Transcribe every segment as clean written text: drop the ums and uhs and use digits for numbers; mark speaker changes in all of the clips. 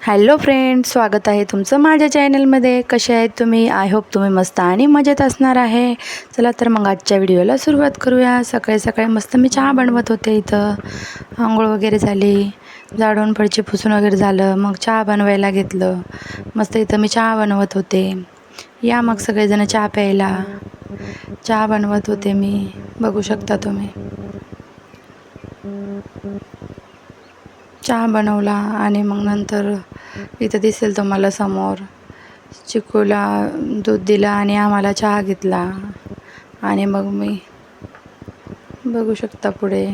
Speaker 1: Hello friends, स्वागत आहे तुमचं माझ्या चॅनलमध्ये. कसे आहेत तुम्ही? आय होप तुम्ही मस्त आणि मजेत असणार आहे. चला तर मग आजच्या व्हिडिओला सुरुवात करूया. सकाळी सकाळी मस्त मी चहा बनवत होते. इथं आंघोळ वगैरे झाली, झाडून फळची पुसून वगैरे झालं, मग चहा बनवायला घेतलं. मस्त इथं मी चहा बनवत होते. या मग सगळेजण चहा प्यायला. चहा बनवत होते मी, बघू शकता तुम्ही. चहा बनवला आणि मग नंतर इथं दिसेल तुम्हाला समोर चिकूला दूध दिलं आणि आम्हाला चहा घेतला. आणि मग मी बघू शकता पुढे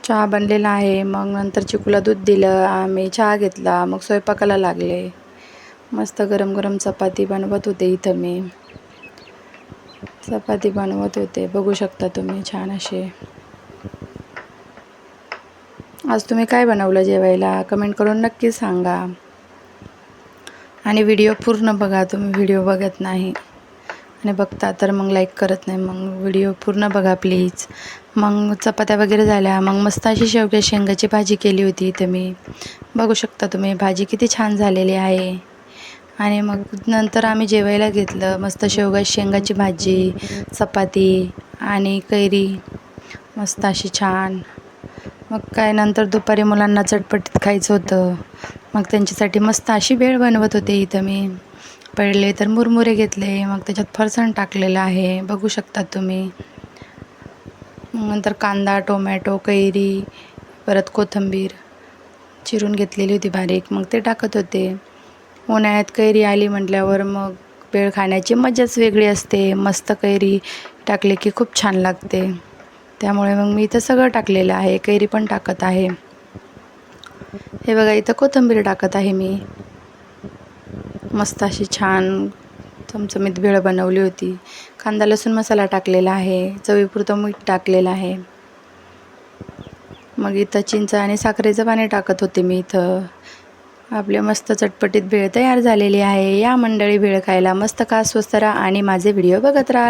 Speaker 1: चहा बनलेला आहे. मग नंतर चिकूला दूध दिलं, आम्ही चहा घेतला, मग स्वयंपाकाला लागले. मस्त गरम गरम चपाती बनवत होते. इथं मी चपाती बनवत होते, बघू शकता तुम्ही, छान असे. आज तुम्ही काय बनवलं जेवायला? कमेंट करून नक्की सांगा. आणि व्हिडिओ पूर्ण बघा. तुम्ही व्हिडिओ बघत नाही आणि बघता तर मग लाईक करत नाही. मग व्हिडिओ पूर्ण बघा प्लीज. मग चपात्या वगैरे झाल्या. मग मस्त अशी शेवग्या शेंगाची भाजी केली होती इथं मी, बघू शकता तुम्ही. भाजी किती छान झालेली आहे. आणि मग नंतर आम्ही जेवायला घेतलं. मस्त शेवगा शेंगाची भाजी, चपाती आणि कैरी, मस्त अशी छान. मग काय नंतर दुपारी मुलांना चटपटीत खायचं होतं. मग त्यांच्यासाठी मस्त अशी भेळ बनवत होते इथं मी. पहिले तर मुरमुरे घेतले, मग त्याच्यात फरसाण टाकलेलं आहे, बघू शकता तुम्ही. मग नंतर कांदा, टोमॅटो, कैरी, परत कोथिंबीर चिरून घेतलेली होती बारीक, मग ते टाकत होते. उन्हाळ्यात कैरी आली म्हटल्यावर मग भेळ खाण्याची मजाच वेगळी असते. मस्त कैरी टाकली की खूप छान लागते. त्यामुळे मग मी इथं सगळं टाकलेलं आहे. कैरी पण टाकत आहे. हे बघा, इथं कोथिंबीर टाकत आहे मी. मस्त अशी छान चमचमीत भेळ बनवली होती. कांदा लसूण मसाला टाकलेला आहे, चवीपुरतं मीठ टाकलेलं आहे. मग इथं चिंच आणि साखरेचं पाणी टाकत होते मी. इथं आपले मस्त चटपटीत भेळ तयार झालेली आहे. या मंडळी भेळ खायला. मस्त का, स्वस्त राहा आणि माझे व्हिडिओ बघत राहा.